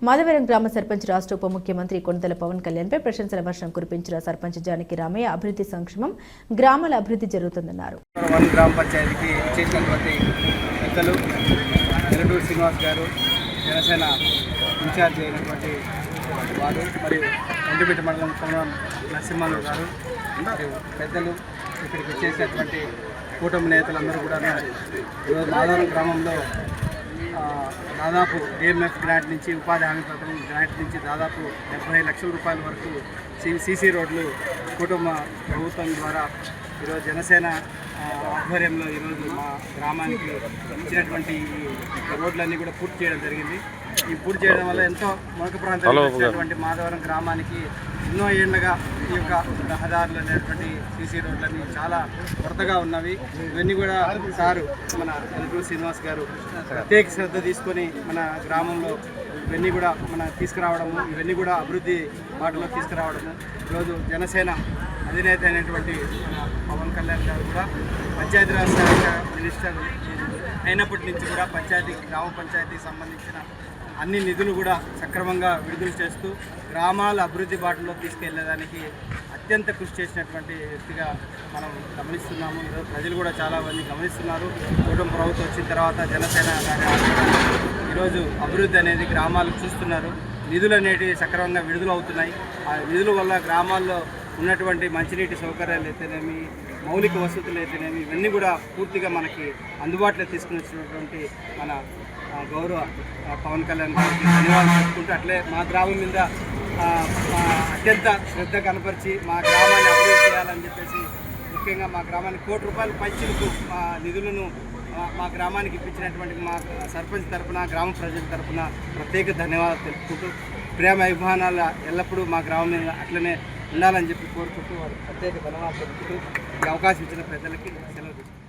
మాధవరం గ్రామ సర్పంచ్ రాష్ట్ర ఉప ముఖ్యమంత్రి కొండల పవన్ కళ్యాణ్పై ప్రశంసల వర్షం కురిపించిన సర్పంచ్ జానకి రామయ్య అభివృద్ధి సంక్షేమం గ్రామాల అభివృద్ధి జరుగుతుందన్నారు. గ్రామ పంచాయతీకి చేసినటువంటి పెద్దలు ఎలటూరు శ్రీనివాస్ గారు, జనసేన ఇన్ఛార్జ్ అయినటువంటి వారు, మరియు ఒంటిమిట్ట మండలం కోనం నరసింహరావు గారు, మరియు పెద్దలు ఇక్కడికి వచ్చేసినటువంటి కూటమి నేతలందరూ కూడా ఈరోజు మాధవరం గ్రామంలో దాదాపు డిఎంఎఫ్ గ్రాంట్ నుంచి, ఉపాధి హామీ పథకం గ్రాంట్ నుంచి దాదాపు 70 లక్షల రూపాయల వరకు సీసీ రోడ్లు కుటుంబ ప్రభుత్వం ద్వారా ఈరోజు జనసేన ఆధ్వర్యంలో ఈరోజు మా గ్రామానికి ఇచ్చినటువంటి రోడ్లన్నీ కూడా పూర్తి చేయడం జరిగింది. ఈ పూర్తి చేయడం వల్ల ఎంతో మొదటి ప్రాంతంలో వచ్చినటువంటి మాధవరం గ్రామానికి ఎన్నో ఏళ్ళగా ఈ యొక్క రహదారులు అనేటువంటి సీసీ రోడ్లన్నీ చాలా కొరతగా ఉన్నవి. ఇవన్నీ కూడా సారు మన ఎలటూరు శ్రీనివాస్ గారు ప్రత్యేక శ్రద్ధ తీసుకొని మన గ్రామంలో ఇవన్నీ కూడా తీసుకురావడము, ఇవన్నీ కూడా అభివృద్ధి బాటలో తీసుకురావడము. ఈరోజు జనసేన అధినేత అయినటువంటి మన పవన్ కళ్యాణ్ గారు కూడా పంచాయతీరాజ్ శాఖ మినిస్టర్ అయినప్పటి నుంచి కూడా గ్రామ పంచాయతీకి సంబంధించిన అన్ని నిధులు కూడా సక్రమంగా విడుదల చేస్తూ గ్రామాల అభివృద్ధి బాటలో తీసుకెళ్లేదానికి అత్యంత కృషి చేసినటువంటి వ్యక్తిగా మనం గమనిస్తున్నాము. ఈరోజు ప్రజలు కూడా చాలా మంది గమనిస్తున్నారు. కూటమి ప్రభుత్వం వచ్చిన తర్వాత జనసేన ఈరోజు అభివృద్ధి అనేది గ్రామాలకు చూస్తున్నారు. నిధులు అనేటివి సక్రమంగా విడుదల అవుతున్నాయి. ఆ నిధుల వల్ల గ్రామాల్లో ఉన్నటువంటి మంచినీటి సౌకర్యాలు అయితేనేమి, మౌలిక వసతులు అయితేనేమి, ఇవన్నీ కూడా పూర్తిగా మనకి అందుబాటులో తీసుకుని వచ్చినటువంటి మన గౌరవ పవన్ కళ్యాణ్ గారికి ధన్యవాదాలు చెప్పుకుంటూ, అట్లే మా గ్రామం మీద అత్యంత శ్రద్ధ కనపరిచి మా గ్రామాన్ని అభివృద్ధి చేయాలని చెప్పేసి ముఖ్యంగా మా గ్రామానికి ₹1 పంచులకు నిధులను మా గ్రామానికి ఇప్పించినటువంటి మా సర్పంచ్ తరఫున, గ్రామ ప్రజల తరఫున ప్రత్యేక ధన్యవాదాలు తెలుపుకుంటూ, ప్రేమ అభిమానాలు ఎల్లప్పుడూ మా గ్రామం మీద అట్లనే ఉండాలని చెప్పి కోరుకుంటూ వారు ప్రత్యేక ధన్యవాదాలు తెలుపుకుంటూ ఈ అవకాశం ఇచ్చిన పెద్దలకి సెలవు తీసుకుంటారు.